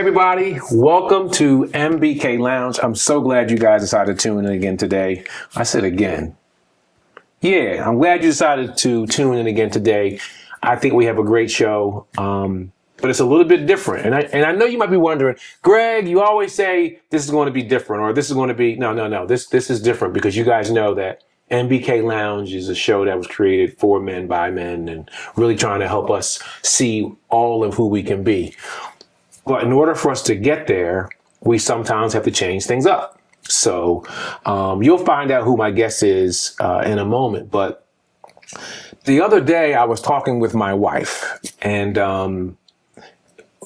everybody. Welcome to MBK Lounge. I'm so glad you guys decided to tune in again today. I said again. Yeah, I'm glad you decided to tune in again today. I think we have a great show, but it's a little bit different. And I know you might be wondering, Greg, you always say this is going to be different, or this is going to be, no. This is different because you guys know that MBK Lounge is a show that was created for men by men and really trying to help us see all of who we can be. But in order for us to get there, we sometimes have to change things up. So you'll find out who my guest is in a moment. But the other day I was talking with my wife and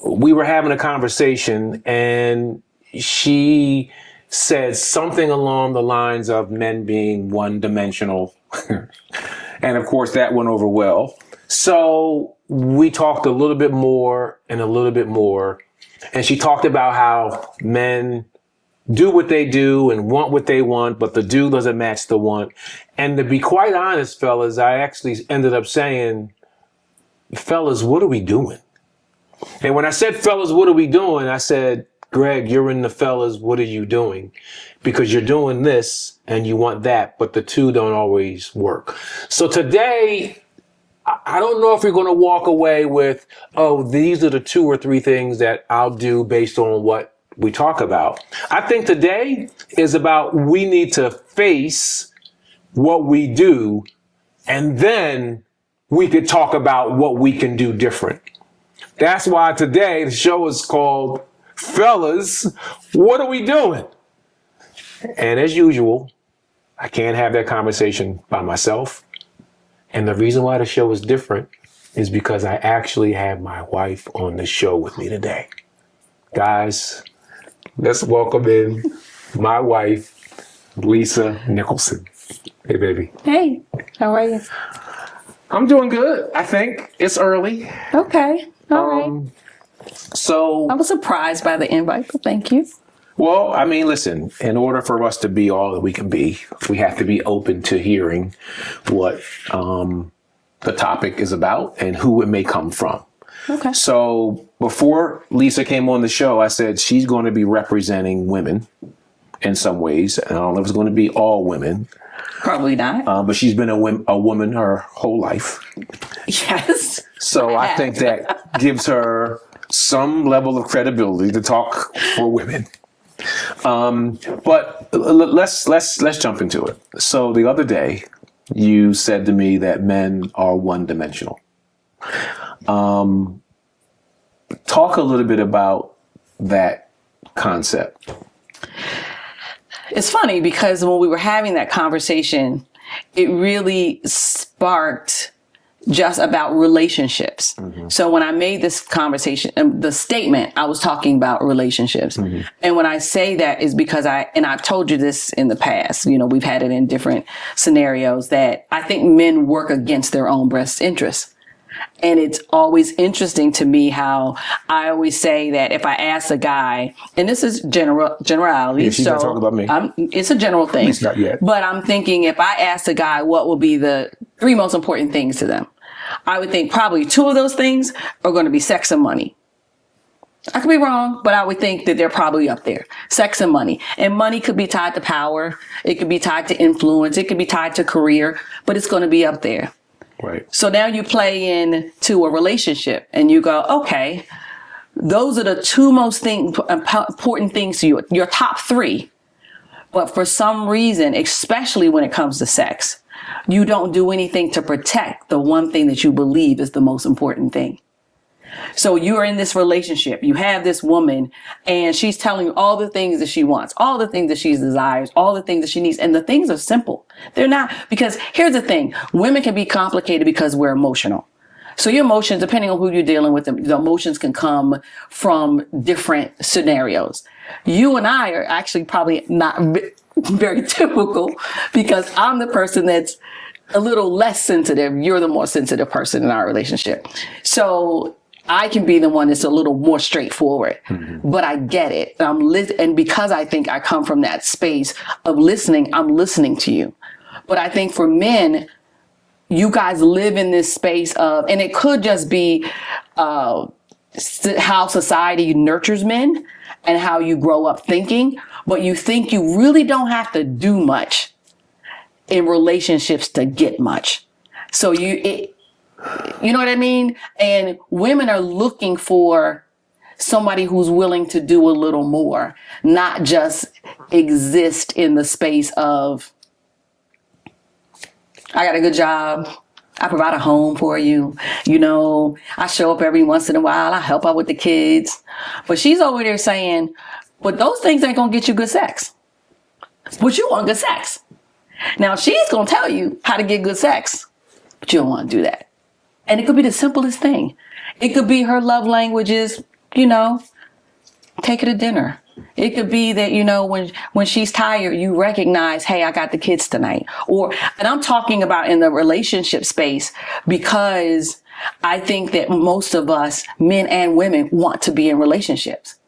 we were having a conversation and she said something along the lines of men being one-dimensional. And of course that went over well. So we talked a little bit more and a little bit more. And she talked about how men do what they do and want what they want, but the do doesn't match the want. And to be quite honest, fellas, I actually ended up saying, fellas, what are we doing? And when I said, fellas, what are we doing? I said, Greg, you're in the fellas, what are you doing? Because you're doing this and you want that, but the two don't always work. So today, I don't know if you're going to walk away with, oh, these are the 2 or 3 things that I'll do based on what we talk about. I think today is about we need to face what we do, and then we could talk about what we can do different. That's why today the show is called Fellas, What Are We Doing? And as usual, I can't have that conversation by myself. And the reason why the show is different is because I actually have my wife on the show with me today. Guys, let's welcome in my wife, Lisa Nicholson. Hey, baby. Hey, how are you? I'm doing good, I think. It's early. Okay, all right. So I was surprised by the invite, but thank you. Well, I mean, listen, in order for us to be all that we can be, we have to be open to hearing what the topic is about and who it may come from. Okay. So before Lisa came on the show, I said she's going to be representing women in some ways. I don't know if it's going to be all women. Probably not. But she's been a woman her whole life. Yes. So I think that gives her some level of credibility to talk for women. But let's jump into it. So the other day, you said to me that men are one-dimensional. Talk a little bit about that concept. It's funny because when we were having that conversation, it really sparked just about relationships. Mm-hmm. So when I made this conversation, the statement, I was talking about relationships. Mm-hmm. And when I say that is because I've told you this in the past, we've had it in different scenarios that I think men work against their own best interests. And it's always interesting to me how I always say that if I ask a guy, and this is generality, yeah, she's not talking about me. It's a general thing. At least not yet. But I'm thinking if I ask a guy what will be the 3 most important things to them, I would think probably 2 of those things are going to be sex and money. I could be wrong, but I would think that they're probably up there. Sex and money. And money could be tied to power. It could be tied to influence. It could be tied to career, but it's going to be up there. Right. So now you play into a relationship and you go, okay, those are the 2 most important things to you, your top 3. But for some reason, especially when it comes to sex, you don't do anything to protect the one thing that you believe is the most important thing. So you're in this relationship, you have this woman and she's telling you all the things that she wants, all the things that she desires, all the things that she needs. And the things are simple. They're not, because here's the thing, women can be complicated because we're emotional. So your emotions, depending on who you're dealing with, the emotions can come from different scenarios. You and I are actually probably not very typical because I'm the person that's a little less sensitive. You're the more sensitive person in our relationship. So I can be the one that's a little more straightforward, but I get it. And because I think I come from that space of listening, I'm listening to you. But I think for men, you guys live in this space of, and it could just be how society nurtures men and how you grow up thinking, but you think you really don't have to do much in relationships to get much. So you know what I mean? And women are looking for somebody who's willing to do a little more, not just exist in the space of, I got a good job, I provide a home for you, you know, I show up every once in a while, I help out with the kids. But she's over there saying, but those things ain't gonna get you good sex. But you want good sex. Now she's gonna tell you how to get good sex, but you don't want to do that. And it could be the simplest thing. It could be her love languages, you know, take her to dinner. It could be that, you know, when she's tired, you recognize, hey, I got the kids tonight. And I'm talking about in the relationship space, because I think that most of us, men and women, want to be in relationships.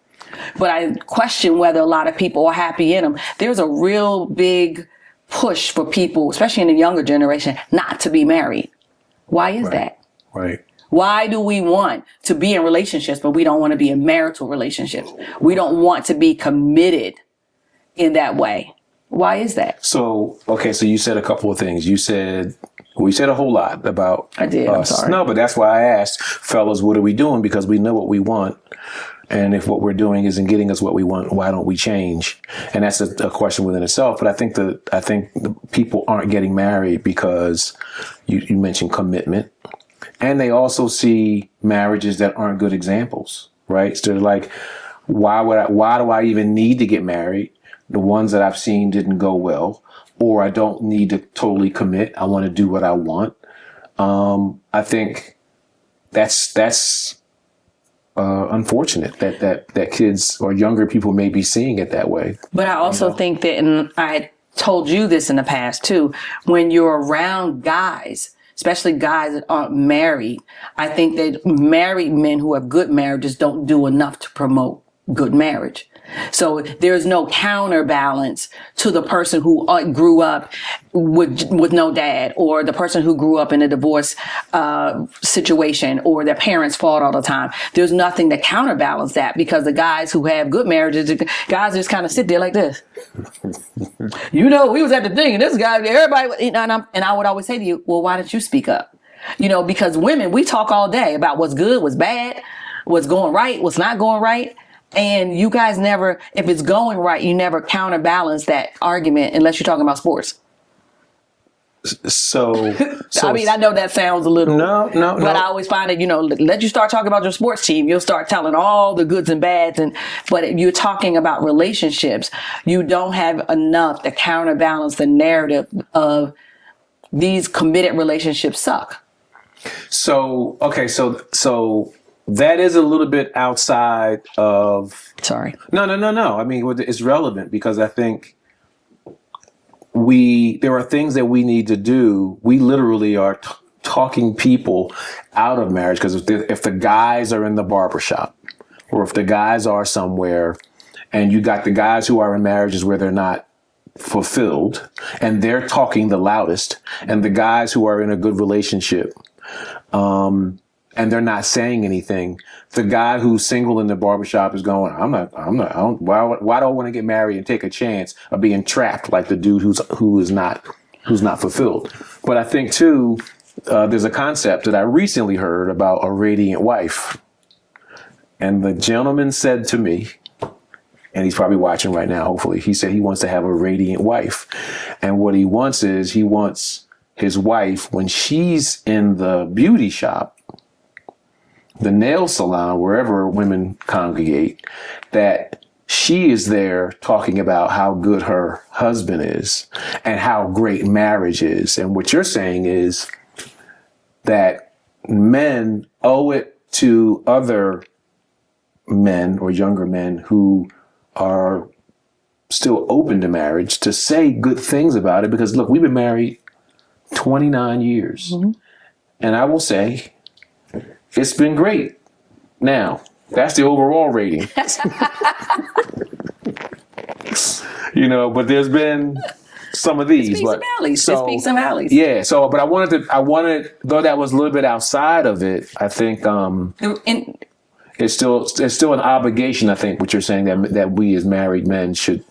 But I question whether a lot of people are happy in them. There's a real big push for people, especially in the younger generation, not to be married. Why is that? Right. Why do we want to be in relationships, but we don't want to be in marital relationships? We don't want to be committed in that way. Why is that? So, okay, so you said a couple of things. You said a whole lot about I did, us. I'm sorry. No, but that's why I asked, fellas, what are we doing? Because we know what we want. And if what we're doing isn't getting us what we want, why don't we change? And that's a question within itself. But I think the people aren't getting married because you mentioned commitment. And they also see marriages that aren't good examples, right? So they're like, why do I even need to get married? The ones that I've seen didn't go well, or I don't need to totally commit. I want to do what I want. I think that's unfortunate that kids or younger people may be seeing it that way. But I also think that, and I told you this in the past too, when you're around guys, especially guys that aren't married, I think that married men who have good marriages don't do enough to promote good marriage. So there's no counterbalance to the person who grew up with no dad, or the person who grew up in a divorce situation, or their parents fought all the time. There's nothing to counterbalance that, because the guys who have good marriages, the guys just kind of sit there like this. You know, we was at the thing, and this guy, everybody, and I would always say to you, well, why didn't you speak up? You know, because women, we talk all day about what's good, what's bad, what's going right, what's not going right. And you guys never, if it's going right, you never counterbalance that argument unless you're talking about sports. So I mean, I know that sounds a little, but I always find that, you know, let you start talking about your sports team, you'll start telling all the goods and bads. But if you're talking about relationships, you don't have enough to counterbalance the narrative of these committed relationships suck. So, okay, so that is a little bit outside of. Sorry. No. I mean, it's relevant because I think there are things that we need to do. We literally are talking people out of marriage, because if the guys are in the barbershop, or if the guys are somewhere, and you got the guys who are in marriages where they're not fulfilled, and they're talking the loudest, and the guys who are in a good relationship, and they're not saying anything. The guy who's single in the barbershop is going, why do I want to get married and take a chance of being trapped like the dude who's not fulfilled? But I think too, there's a concept that I recently heard about a radiant wife. And the gentleman said to me, and he's probably watching right now, hopefully, he said he wants to have a radiant wife. And what he wants is his wife, when she's in the beauty shop, the nail salon, wherever women congregate, that she is there talking about how good her husband is and how great marriage is. And what you're saying is that men owe it to other men or younger men who are still open to marriage to say good things about it. Because look, we've been married 29 years. Mm-hmm. And I will say, it's been great. Now, that's the overall rating. You know, but there's been some of these. It speaks some alleys. Yeah. So, but I wanted, though that was a little bit outside of it, I think it's still an obligation. I think what you're saying that we as married men should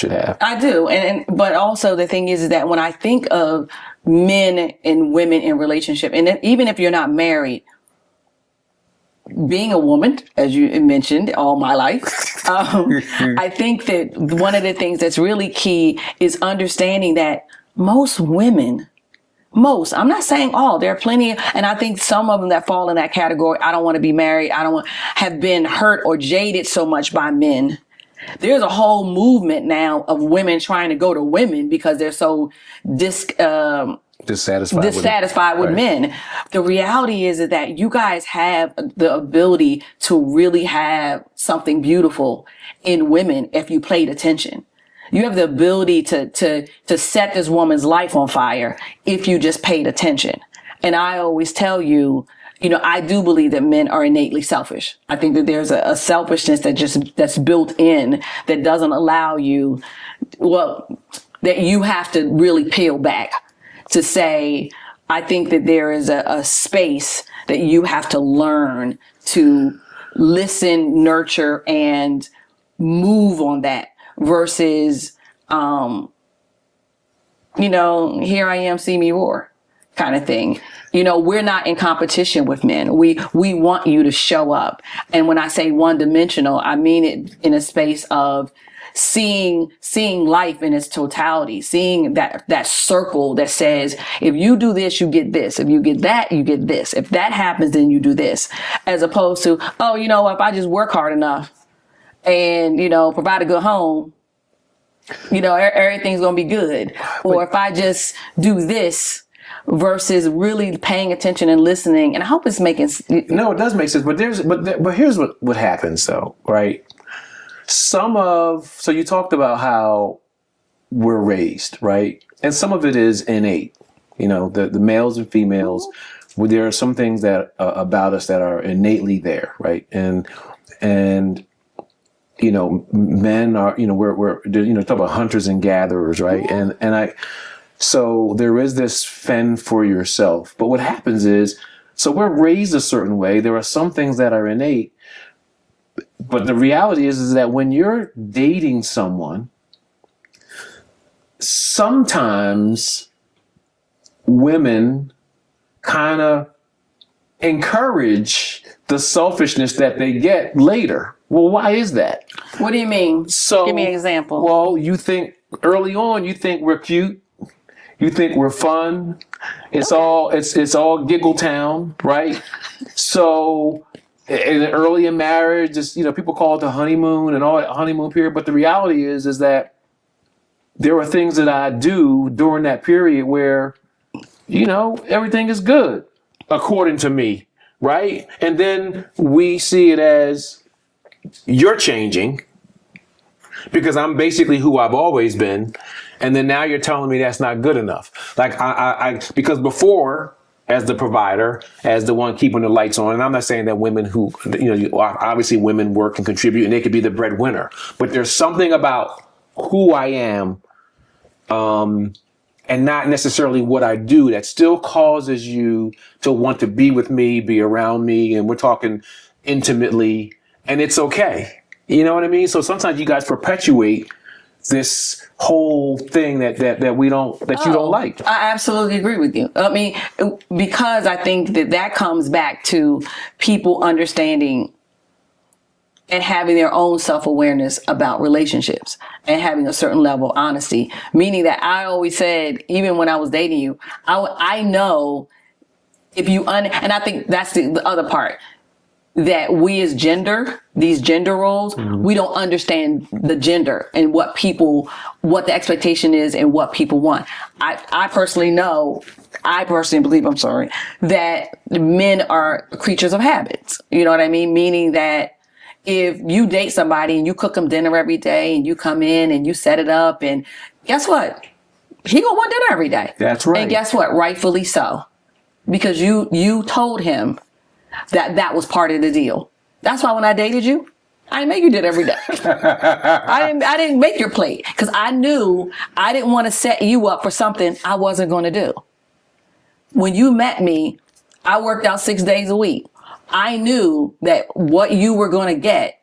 have. I do, but also the thing is that when I think of men and women in relationship, and even if you're not married, being a woman, as you mentioned, all my life, I think that one of the things that's really key is understanding that most women. I'm not saying all, there are plenty, and I think some of them that fall in that category, I don't want to be married, have been hurt or jaded so much by men. There's a whole movement now of women trying to go to women because they're so dissatisfied with men. The reality is that you guys have the ability to really have something beautiful in women if you paid attention. You have the ability to set this woman's life on fire if you just paid attention. And I always tell you, I do believe that men are innately selfish. I think that there's a selfishness that's built in that doesn't allow you, that you have to really peel back to say, I think that there is a space that you have to learn to listen, nurture, and move on that. Versus, here I am, see me roar kind of thing. We're not in competition with men. We want you to show up. And when I say one dimensional, I mean it in a space of seeing life in its totality, seeing that circle that says, if you do this, you get this. If you get that, you get this. If that happens, then you do this. As opposed to, if I just work hard enough, and, provide a good home, everything's going to be good. Or if I just do this versus really paying attention and listening. And I hope it's making No, it does make sense. But here's what happens though, right? So you talked about how we're raised, right? And some of it is innate, the males and females, where there are some things that about us that are innately there, right? And men are, we're talk about hunters and gatherers, right? So there is this fend for yourself. But what happens is, so we're raised a certain way. There are some things that are innate. But the reality is that when you're dating someone, sometimes women kind of encourage the selfishness that they get later. Well, why is that? What do you mean? So, give me an example. Well, you think early on, you think we're cute. You think we're fun. It's all giggle town, right? So early in marriage, just, people call it the honeymoon and all that honeymoon period. But the reality is that there are things that I do during that period where, everything is good, according to me, right? And then we see it as, you're changing because I'm basically who I've always been. And then now you're telling me that's not good enough. Like because before, as the provider, as the one keeping the lights on, and I'm not saying that women who, obviously women work and contribute and they could be the breadwinner, but there's something about who I am, and not necessarily what I do that still causes you to want to be with me, be around me. And we're talking intimately. And it's okay. You know what I mean? So sometimes you guys perpetuate this whole thing that you don't like. I absolutely agree with you. I mean, because I think that comes back to people understanding and having their own self-awareness about relationships and having a certain level of honesty. Meaning that I always said, even when I was dating you, I know if you, and I think that's the other part. That we as these gender roles, we don't understand the gender and what the expectation is and what people want. I personally believe, that men are creatures of habits. You know what I mean? Meaning that if you date somebody and you cook them dinner every day and you come in and you set it up, and guess what? He gonna want dinner every day. That's right. And guess what? Rightfully so. Because you told him that was part of the deal. That's why when I dated you, I didn't make you do it every day. I didn't make your plate because I knew I didn't want to set you up for something I wasn't going to do. When you met me, I worked out 6 days a week. I knew that what you were going to get,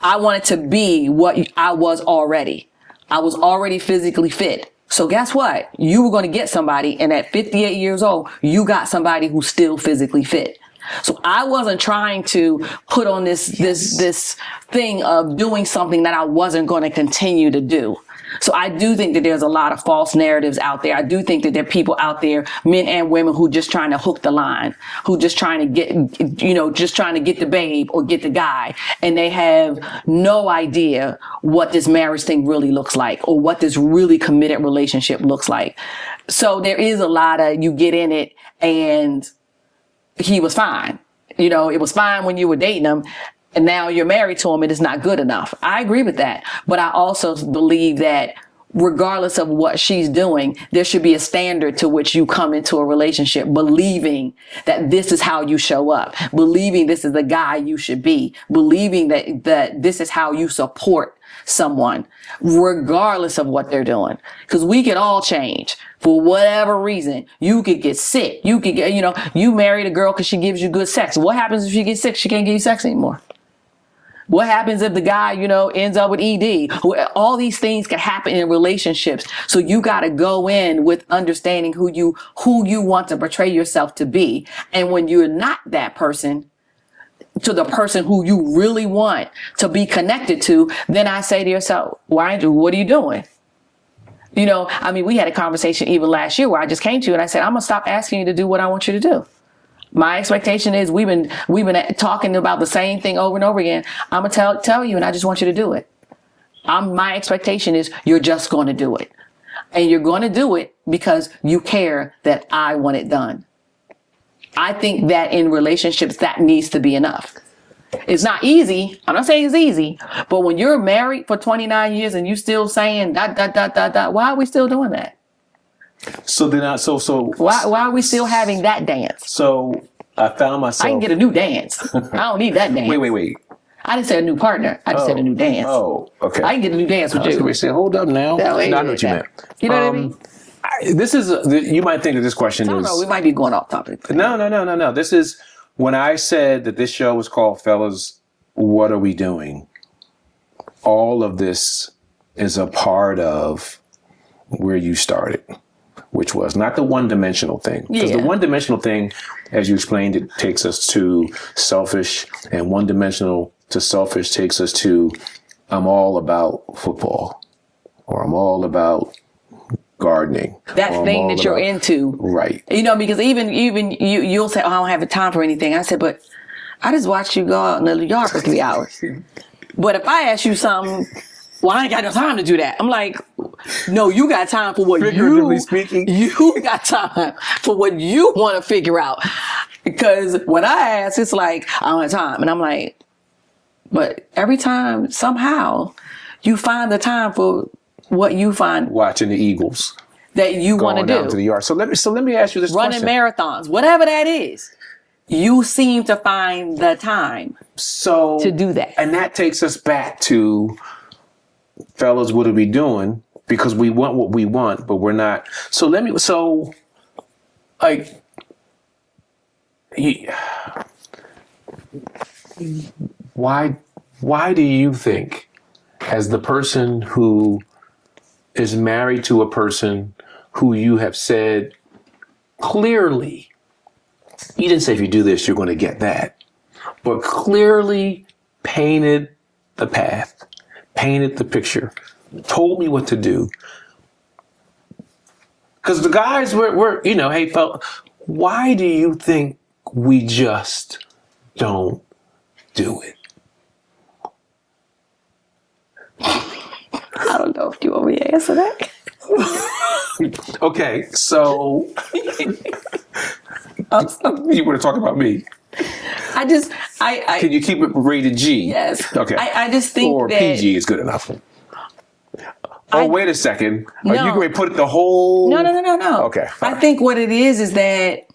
I wanted to be what I was already. I was already physically fit. So guess what? You were going to get somebody, and at 58 years old, you got somebody who's still physically fit. So I wasn't trying to put on this thing of doing something that I wasn't going to continue to do. So I do think that there's a lot of false narratives out there. I do think that there are people out there, men and women, who just trying to hook the line, who just trying to get, just trying to get the babe or get the guy. And they have no idea what this marriage thing really looks like, or what this really committed relationship looks like. So there is a lot of, you get in it and he was fine. It was fine when you were dating him, and now you're married to him and it's not good enough. I agree with that. But I also believe that regardless of what she's doing, there should be a standard to which you come into a relationship, believing that this is how you show up, believing this is the guy you should be, believing that this is how you support someone, regardless of what they're doing. Because we can all change for whatever reason. You could get sick. You could get, you married a girl because she gives you good sex. What happens if she gets sick? She can't give you sex anymore. What happens if the guy, ends up with ED? All these things can happen in relationships. So you got to go in with understanding who you want to portray yourself to be. And when you're not that person, to the person who you really want to be connected to, then I say to yourself, what are you doing? We had a conversation even last year where I just came to you and I said, I'm going to stop asking you to do what I want you to do. My expectation is we've been talking about the same thing over and over again. I'm going to tell you, and I just want you to do it. My expectation is you're just going to do it. And you're going to do it because you care that I want it done. I think that in relationships, that needs to be enough. It's not easy. I'm not saying it's easy, but when you're married for 29 years and you still saying ... why are we still doing that? So then why are we still having that dance? So I found myself. I can get a new dance. I don't need that dance. Wait. I didn't say a new partner. I just said a new dance. Oh, okay. I can get a new dance with you. We say, hold up now. I know what you meant. You know what I mean? This is, you might think that this question is. No, we might be going off topic. No. This is, when I said that this show was called Fellas, What Are We Doing? All of this is a part of where you started, which was not the one-dimensional thing. Because the one-dimensional thing, as you explained, it takes us to selfish, and one-dimensional to selfish takes us to, I'm all about football, or I'm all about gardening. That thing that you're into. Right. Because even you'll say, oh, I don't have the time for anything. I said, but I just watched you go out in the yard for 3 hours. But if I ask you something, well, I ain't got no time to do that. I'm like, no, you got time for what figuratively speaking. You got time for what you want to figure out. Because when I ask, it's like, I don't have time. And I'm like, but every time, somehow, you find the time for what you find. Watching the Eagles. That you want to do. Going down to the yard. So let me ask you this Running question. Marathons, whatever that is. You seem to find the time to do that. And that takes us back to, fellas, what are we doing? Because we want what we want, but we're not. Why do you think, as the person who is married to a person who you have said clearly, you didn't say if you do this, you're going to get that, but clearly painted the path, painted the picture, told me what to do. Because the guys were, hey, fella, why do you think we just don't do it? I don't know if you want me to answer that. Okay, so you want to talk about me? I Can you keep it rated G? Yes. Okay. I just think or that PG is good enough. Oh, wait a second. Are you going to put it the whole? No. Okay. I think what it is that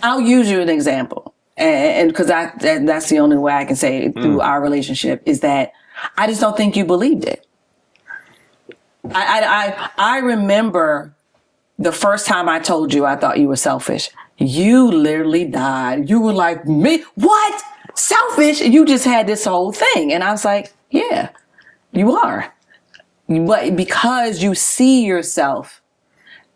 I'll use you an example, and because that's the only way I can say it through our relationship is that I just don't think you believed it. I remember the first time I told you I thought you were selfish, you literally died. You were like, me? What? Selfish? You just had this whole thing. And I was like, yeah, you are. But because you see yourself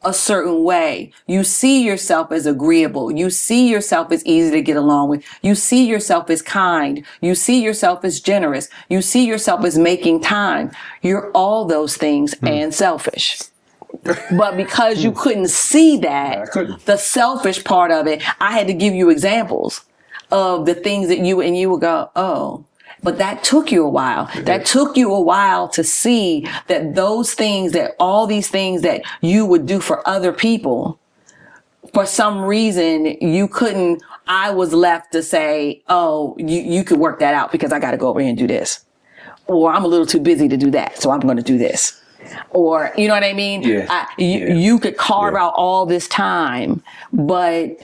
a certain way, you see yourself as agreeable, you see yourself as easy to get along with, you see yourself as kind, you see yourself as generous, you see yourself as making time. You're all those things and selfish. But because you couldn't see that, the selfish part of it, I had to give you examples of the things that you would go, oh. But that took you a while. That took you a while to see that those things, that all these things that you would do for other people, for some reason you couldn't. I was left to say, oh, you could work that out because I got to go over here and do this. Or I'm a little too busy to do that, so I'm going to do this. Or, you know what I mean? Yeah. You could carve out all this time, but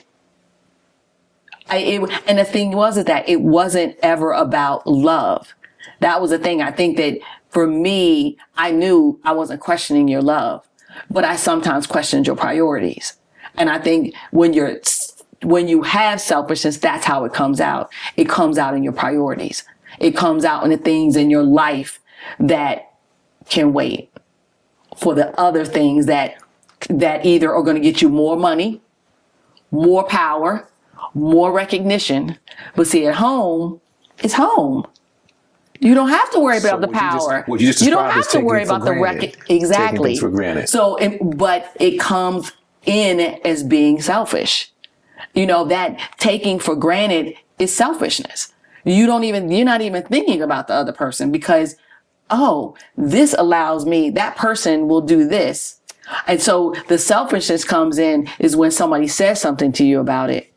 and the thing was is that it wasn't ever about love. That was the thing. I think that for me, I knew I wasn't questioning your love, but I sometimes questioned your priorities. And I think when you have selfishness, that's how it comes out. It comes out in your priorities. It comes out in the things in your life that can wait for the other things that either are going to get you more money, more power, more recognition. But see, at home, it's home. You don't have to worry about the power. You don't have to worry about the record. Exactly. Taking things for granted. So, but it comes in as being selfish. You know, that taking for granted is selfishness. You're not even thinking about the other person because, oh, this allows me, that person will do this. And so the selfishness comes in is when somebody says something to you about it.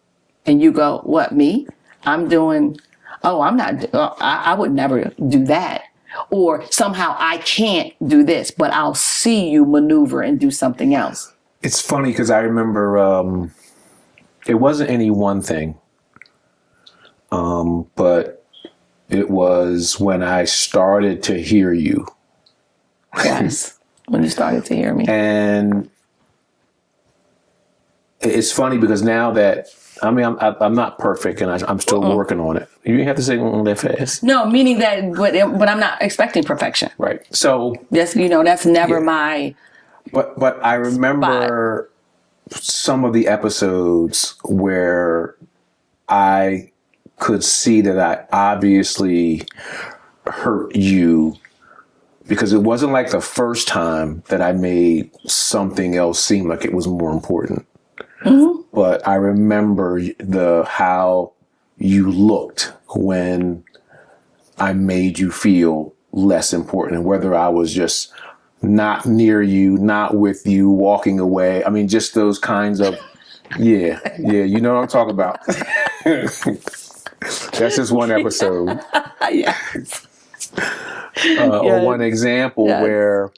And you go, what, me? I'm doing, oh, I'm not, I would never do that. Or somehow I can't do this, but I'll see you maneuver and do something else. It's funny because I remember it wasn't any one thing, but it was when I started to hear you. Yes, when you started to hear me. And it's funny because now that, I mean, I'm not perfect and I'm still working on it. You didn't have to say that fast. No, meaning that, but I'm not expecting perfection. Right. So that's never my. But I remember some of the episodes where I could see that I obviously hurt you because it wasn't like the first time that I made something else seem like it was more important. Mm-hmm. But I remember how you looked when I made you feel less important, and whether I was just not near you, not with you, walking away. I mean, just those kinds of, yeah, you know what I'm talking about. That's just one episode. Yes. Or one example where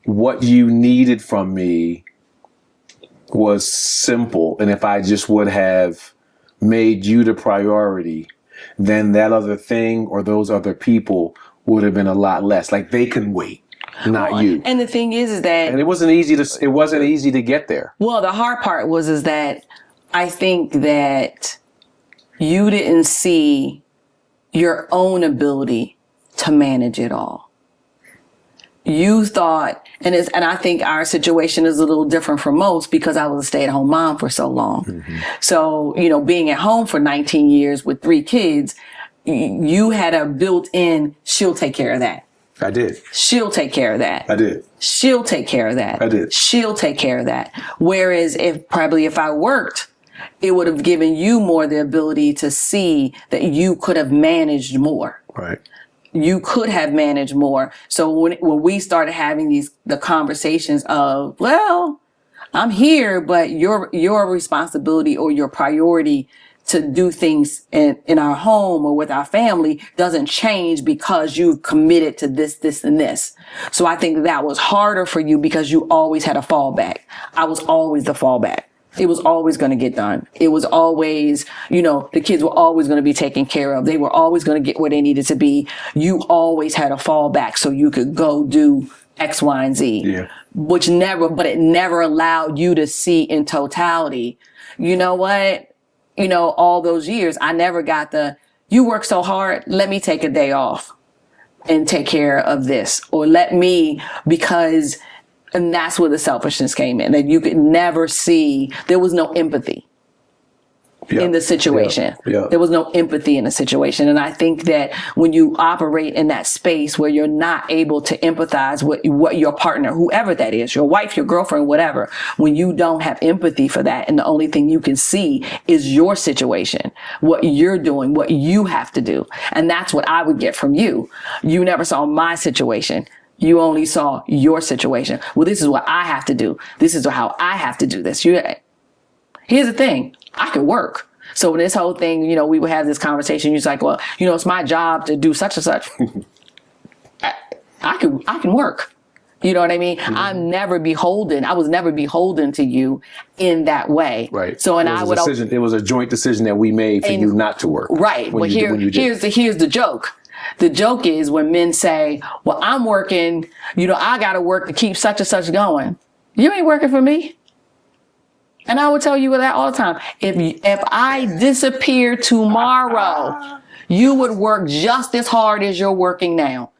what you needed from me was simple. And if I just would have made you the priority, then that other thing or those other people would have been a lot less. Like they can wait, not you. And the thing is that, and it wasn't easy to get there. Well, the hard part was that I think that you didn't see your own ability to manage it all. You thought, and I think our situation is a little different from most because I was a stay-at-home mom for so long. Mm-hmm. So, being at home for 19 years with 3 kids, you had a built-in, she'll take care of that. I did. She'll take care of that. I did. She'll take care of that. I did. She'll take care of that. Whereas if I worked, it would have given you more the ability to see that you could have managed more. Right. You could have managed more. So when we started having the conversations of, well, I'm here, but your responsibility or your priority to do things in our home or with our family doesn't change because you've committed to this, and this. So I think that was harder for you because you always had a fallback. I was always the fallback. It was always going to get done. It was always, the kids were always going to be taken care of. They were always going to get where they needed to be. You always had a fallback so you could go do X, Y, and Z. Yeah. But it never allowed you to see in totality, you know what? All those years, I never got you work so hard, let me take a day off and take care of this. Or and that's where the selfishness came in, that you could never see, there was no empathy in the situation. There was no empathy in the situation. And I think that when you operate in that space where you're not able to empathize with what your partner, whoever that is, your wife, your girlfriend, whatever, when you don't have empathy for that, and the only thing you can see is your situation, what you're doing, what you have to do. And that's what I would get from you. You never saw my situation. You only saw your situation. Well, this is what I have to do. This is how I have to do this. Here's the thing. I can work. So this whole thing, we would have this conversation. You're like, well, it's my job to do such and such. I can work. You know what I mean? Mm-hmm. I was never beholden to you in that way. Right. So, it was a joint decision that we made for you not to work. Right. But here's the joke. The joke is when men say, well, I'm working, I got to work to keep such and such going. You ain't working for me. And I would tell you that all the time. If I disappear tomorrow, you would work just as hard as you're working now.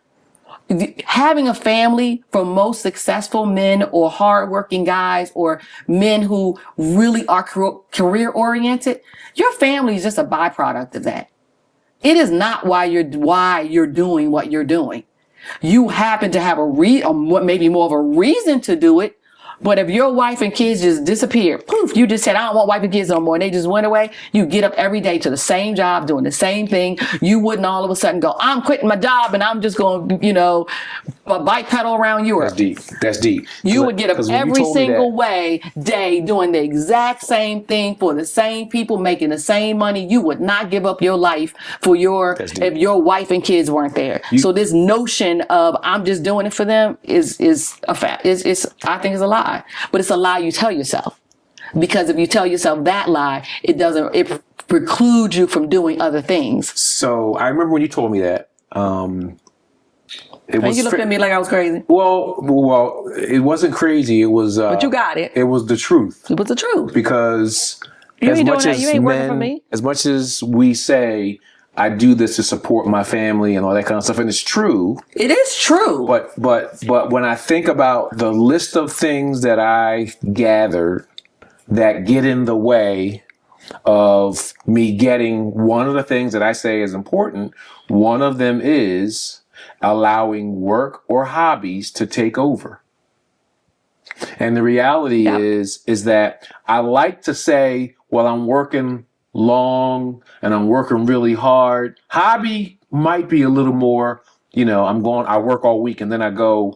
Having a family for most successful men or hardworking guys or men who really are career oriented, your family is just a byproduct of that. It is not why you're doing what you're doing. You happen to have maybe more of a reason to do it. But if your wife and kids just disappeared, poof, you just said, I don't want wife and kids no more, and they just went away, you get up every day to the same job, doing the same thing. You wouldn't all of a sudden go, I'm quitting my job and I'm just going, bike pedal around Europe. That's deep. You would get up every single day doing the exact same thing for the same people, making the same money. You would not give up your life for if your wife and kids weren't there. So this notion of I'm just doing it for them is a fact. I think it's a lie. But it's a lie you tell yourself, because if you tell yourself that lie, it precludes you from doing other things. So I remember when you told me that. You looked at me like I was crazy. Well, it wasn't crazy. It was. But you got it. It was the truth. It was the truth. Because you ain't working for me. As much as we say, I do this to support my family and all that kind of stuff, and it's true. It is true. But when I think about the list of things that I gathered that get in the way of me getting one of the things that I say is important, one of them is allowing work or hobbies to take over. And the reality is that I like to say, well, I'm working long and I'm working really hard. Hobby might be a little more, I work all week and then I go,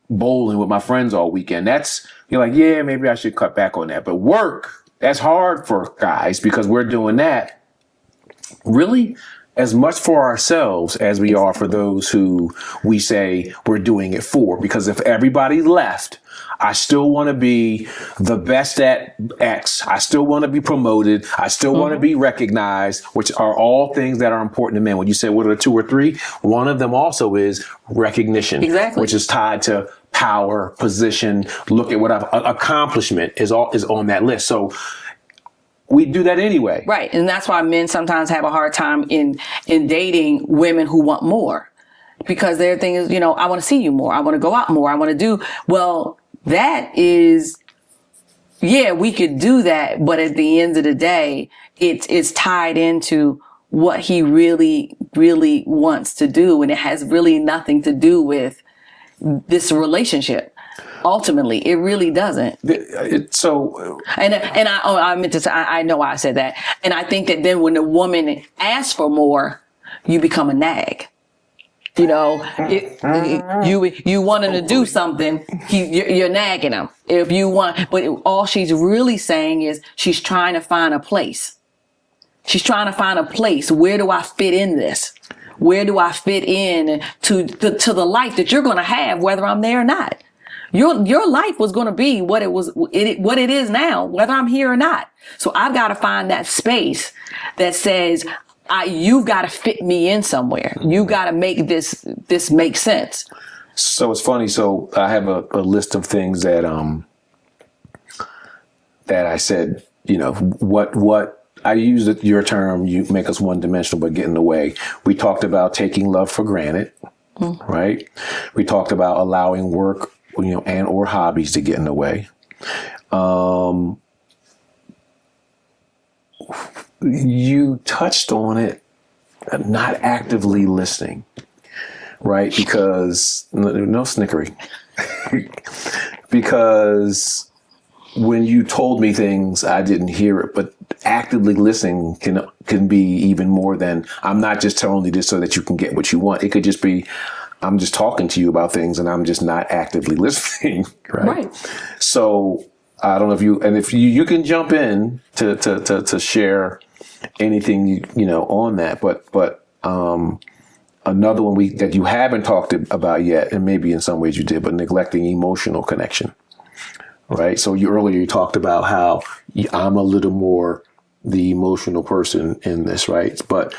bowling with my friends all weekend. You're like, yeah, maybe I should cut back on that. But work, that's hard for guys because we're doing that really as much for ourselves as we are for those who we say we're doing it for. Because if everybody left, I still want to be the best at X. I still want to be promoted. I still want to be recognized, which are all things that are important to men. When you say what are the 2 or 3, one of them also is recognition, which is tied to power, position. Look at what accomplishment is on that list. So we do that anyway. Right. And that's why men sometimes have a hard time in dating women who want more, because their thing is, I want to see you more. I want to go out more. I want to do well. That is, we could do that. But at the end of the day, it's tied into what he really, really wants to do. And it has really nothing to do with this relationship. Ultimately, it really doesn't. I meant to say, I know why I said that. And I think that then when the woman asks for more, you become a nag. You want him to do something, you're nagging him. But all she's really saying is she's trying to find a place. She's trying to find a place. Where do I fit in this? Where do I fit in to the life that you're going to have, whether I'm there or not? Your life was going to be what it was, what it is now, whether I'm here or not. So I've got to find that space that says, you've got to fit me in somewhere. You got to make this make sense. So it's funny. So I have a list of things that I said, what I used your term, you make us one dimensional, but get in the way. We talked about taking love for granted, right? We talked about allowing work, and or hobbies to get in the way. You touched on it, not actively listening, right? Because no snickering, because when you told me things, I didn't hear it, but actively listening can be even more than, I'm not just telling you this so that you can get what you want. It could just be, I'm just talking to you about things and I'm just not actively listening. Right. So I don't know if you can jump in to share anything, on that, but another one that you haven't talked about yet, and maybe in some ways you did, but neglecting emotional connection. Right. So earlier you talked about how I'm a little more the emotional person in this. Right. But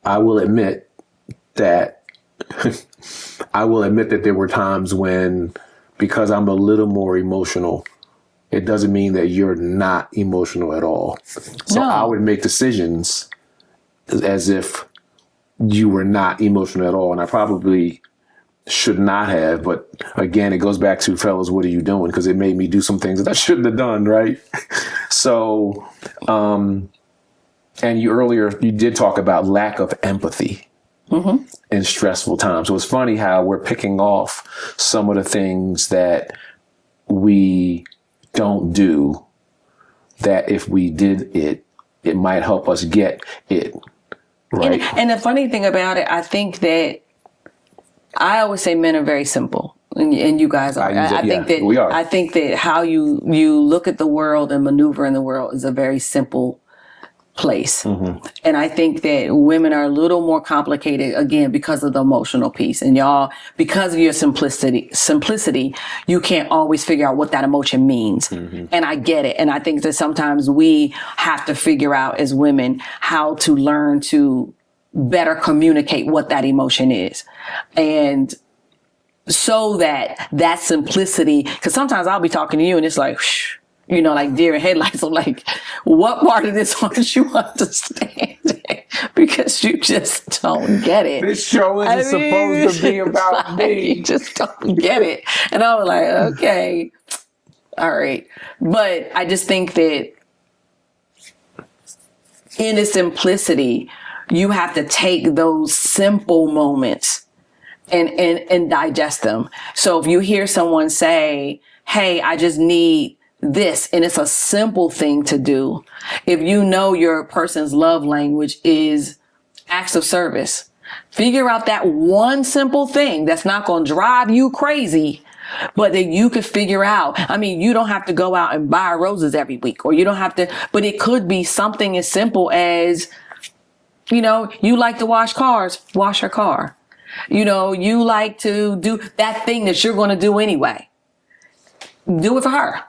I will admit that there were times when, because I'm a little more emotional, it doesn't mean that you're not emotional at all. So I would make decisions as if you were not emotional at all. And I probably should not have, but again, it goes back to, fellas, what are you doing? Because it made me do some things that I shouldn't have done, right? So, and you did talk about lack of empathy in stressful times. So it's funny how we're picking off some of the things that we don't do, that if we did it, it might help us get it, right? And the funny thing about it, I think that I always say men are very simple, and you guys are. I think that we are. I think that how you look at the world and maneuver in the world is a very simple place. And I think that women are a little more complicated, again, because of the emotional piece. And y'all, because of your simplicity, you can't always figure out what that emotion means. And I get it. And I think that sometimes we have to figure out as women how to learn to better communicate what that emotion is. And so that simplicity, because sometimes I'll be talking to you and it's like, whoosh, like deer in headlights. I'm like, what part of this aren't you understanding? Because you just don't get it. This show isn't supposed to be about me. You just don't get it. And I was like, okay, all right. But I just think that in its simplicity, you have to take those simple moments and digest them. So if you hear someone say, hey, I just need this, and it's a simple thing to do. If you know your person's love language is acts of service, figure out that one simple thing that's not going to drive you crazy, but that you could figure out. I mean, you don't have to go out and buy roses every week, or you don't have to, but it could be something as simple as, you like to wash cars, wash her car. You like to do that thing that you're going to do anyway. Do it for her.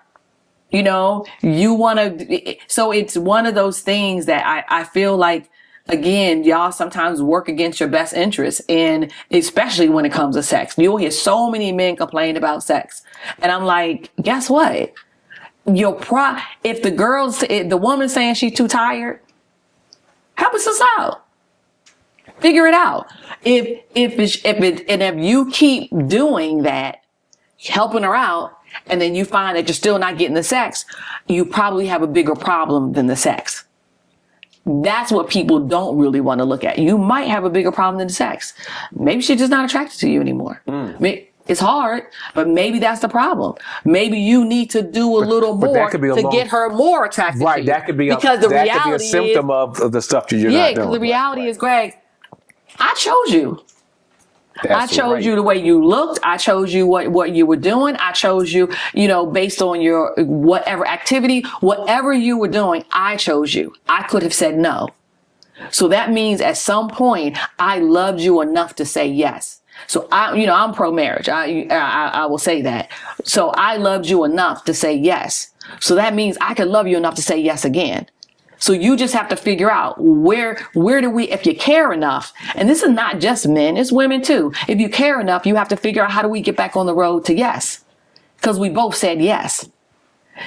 You want to. So it's one of those things that I feel like, again, y'all sometimes work against your best interests, and especially when it comes to sex. You'll hear so many men complain about sex. And I'm like, guess what? If the woman's saying she's too tired, help us out. Figure it out. If you keep doing that, helping her out, and then you find that you're still not getting the sex, you probably have a bigger problem than the sex. That's what people don't really want to look at. You might have a bigger problem than the sex. Maybe she's just not attracted to you anymore. I mean, it's hard, but maybe that's the problem. Maybe you need to do a little more to get her more attracted to you. Right, that could be a symptom of the stuff you're not doing. Yeah, because the reality is, Greg, I chose you. I chose you the way you looked. I chose you what you were doing. I chose you, based on your whatever activity, whatever you were doing, I chose you. I could have said no. So that means at some point I loved you enough to say yes. So I'm pro-marriage. I will say that. So I loved you enough to say yes. So that means I can love you enough to say yes again. So you just have to figure out where do we, if you care enough, and this is not just men, it's women too. If you care enough, you have to figure out how do we get back on the road to yes? Because we both said yes.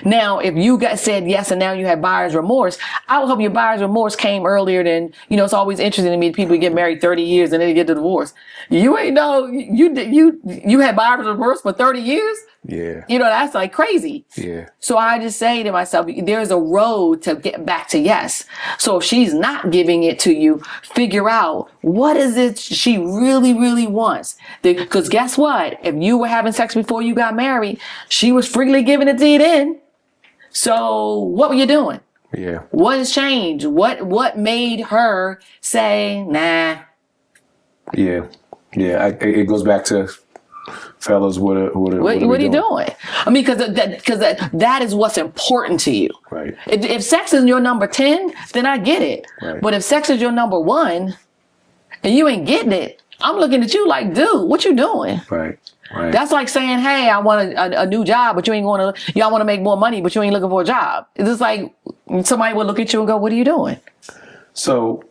Now, if you said yes and now you have buyer's remorse, I would hope your buyer's remorse came earlier than, it's always interesting to me, people get married 30 years and then they get divorced. You ain't know, you had buyer's remorse for 30 years? Yeah. That's like crazy. Yeah. So I just say to myself, there's a road to get back to yes. So if she's not giving it to you, figure out what is it she really, really wants. Because guess what? If you were having sex before you got married, she was freely giving it to you then. So what were you doing? Yeah. What has changed? What made her say, nah? Yeah. Yeah. It goes back to, fellas, what are you doing? I mean, because that is what's important to you. Right. If sex is your number 10, then I get it. Right. But if sex is your number 1 and you ain't getting it, I'm looking at you like, dude, what you doing? Right. Right. That's like saying, hey, I want a new job, but y'all want to make more money, but you ain't looking for a job. It's just like somebody would look at you and go, what are you doing? So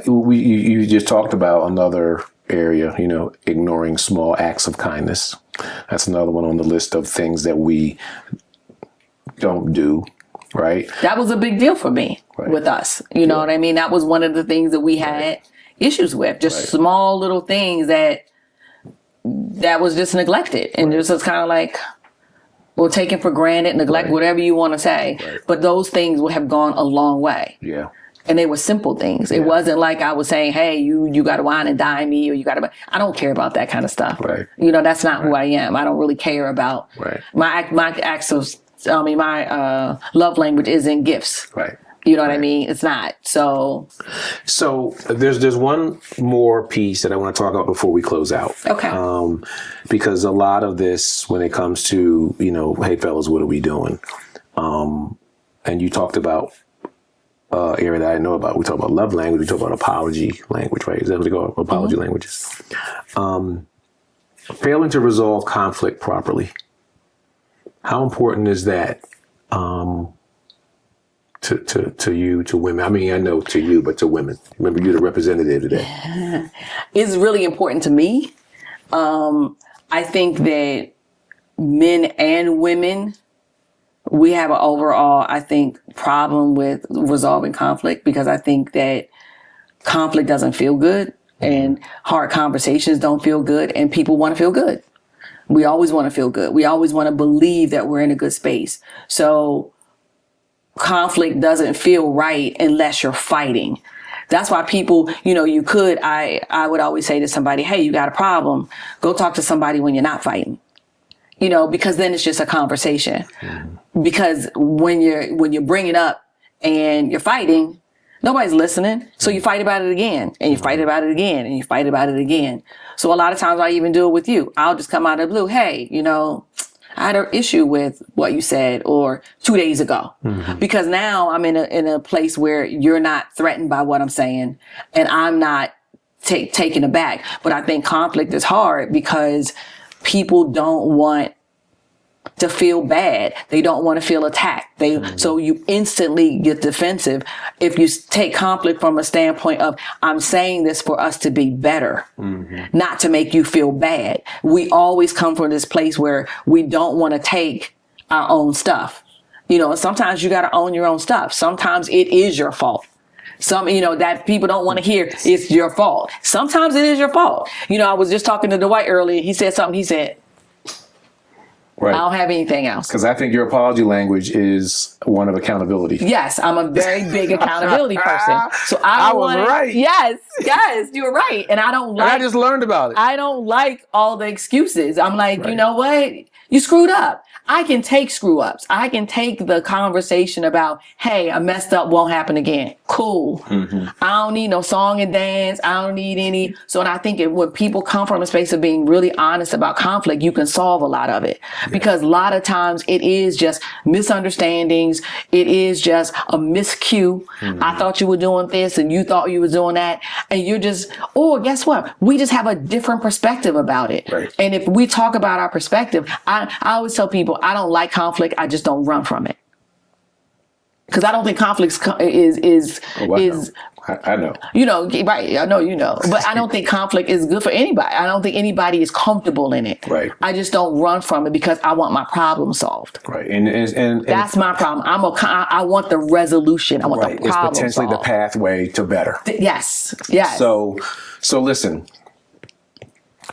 you just talked about another area, ignoring small acts of kindness. That's another one on the list of things that we don't do, right? That was a big deal for me with us. You know what I mean? That was one of the things that we had issues with, just small little things that was just neglected. And it was just kind of like, well, taken for granted, neglect, whatever you want to say. Right. But those things would have gone a long way. Yeah. And they were simple things. It wasn't like I was saying, hey, you got to wine and dine me, or I don't care about that kind of stuff. Right. That's not who I am. I don't really care about my acts of, my love language isn't gifts. Right. You know what I mean? It's not. So there's one more piece that I want to talk about before we close out. Okay. Because a lot of this, when it comes to, hey fellas, what are we doing? And you talked about area that I know about. We talk about love language. We talk about apology language, right? Is that what they call it? Apology languages. Failing to resolve conflict properly. How important is that to you, to women? I mean, I know to you, but to women. Remember, you're the representative today. It's really important to me. I think that men and women, we have an overall, I think, problem with resolving conflict, because I think that conflict doesn't feel good and hard conversations don't feel good, and people want to feel good. We always want to feel good. We always want to believe that we're in a good space. So conflict doesn't feel right unless you're fighting. That's why people, I would always say to somebody, hey, you got a problem. Go talk to somebody when you're not fighting. Because then it's just a conversation. Because when you bring it up and you're fighting, nobody's listening. So you fight about it again, and you fight about it again, and you fight about it again. So a lot of times I even do it with you. I'll just come out of the blue. Hey, I had an issue with what you said, or 2 days ago, because now I'm in a place where you're not threatened by what I'm saying, and I'm not taken aback. But I think conflict is hard because people don't want to feel bad. They don't want to feel attacked. So you instantly get defensive. If you take conflict from a standpoint of, I'm saying this for us to be better, not to make you feel bad. We always come from this place where we don't want to take our own stuff. Sometimes you got to own your own stuff. Sometimes it is your fault. That people don't want to hear, it's your fault. Sometimes it is your fault. I was just talking to Dwight earlier. He said something. He said, right. I don't have anything else. Because I think your apology language is one of accountability. Yes, I'm a very big accountability person. So I was right. Yes, you were right. And I just learned about it. I don't like all the excuses. I'm like, you know what? You screwed up. I can take screw ups. I can take the conversation about, hey, I messed up, won't happen again. Cool. I don't need no song and dance. I don't need any. So I think when people come from a space of being really honest about conflict, you can solve a lot of it. because a lot of times it is just misunderstandings. It is just a miscue. I thought you were doing this and you thought you were doing that. And you're just, or guess what? We just have a different perspective about it. Right. And if we talk about our perspective, I always tell people, I don't like conflict. I just don't run from it. Because I don't think conflict is I know. You know, right. I know, you know, but I don't think conflict is good for anybody. I don't think anybody is comfortable in it. Right. I just don't run from it because I want my problem solved. Right. And That's my problem. I want the resolution. I want the problem It's potentially solved. the pathway to better. Yes. Yes. So listen,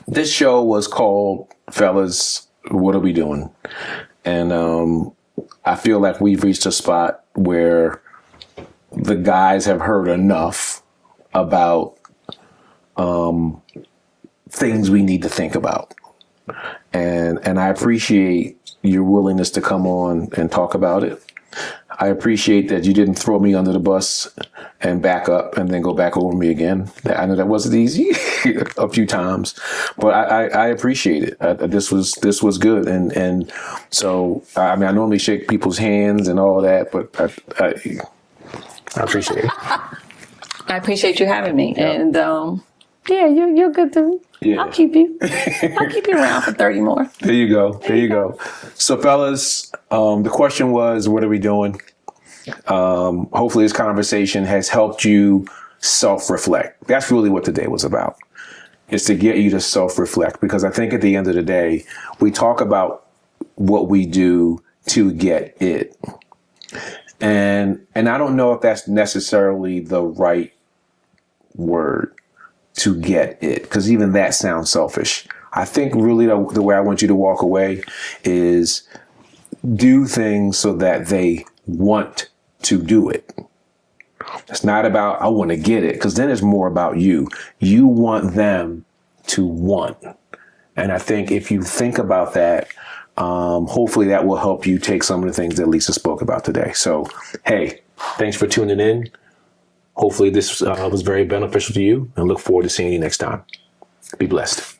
this show was called Fellas, What Are We Doing? And I feel like we've reached a spot where the guys have heard enough about things we need to think about. And I appreciate your willingness to come on and talk about it. I appreciate that you didn't throw me under the bus and back up and then go back over me again. I know that wasn't easy a few times, but I appreciate it. This was good. And so, I mean, I normally shake people's hands and all that, but I appreciate it. I appreciate you having me. Yeah. And yeah, you're good too. Yeah. I'll keep you around for 30 more. There you go. So fellas, the question was, what are we doing? Hopefully this conversation has helped you self-reflect. That's really what today was about. Is to get you to self-reflect, because I think at the end of the day, we talk about what we do to get it. And I don't know if that's necessarily the right word, to get it, because even that sounds selfish. I think really the way I want you to walk away is do things so that they want to do it. It's not about, I want to get it, because then it's more about you. You want them to want. And I think if you think about that, hopefully that will help you take some of the things that Lisa spoke about today. So, hey, thanks for tuning in. Hopefully this was very beneficial to you, and look forward to seeing you next time. Be blessed.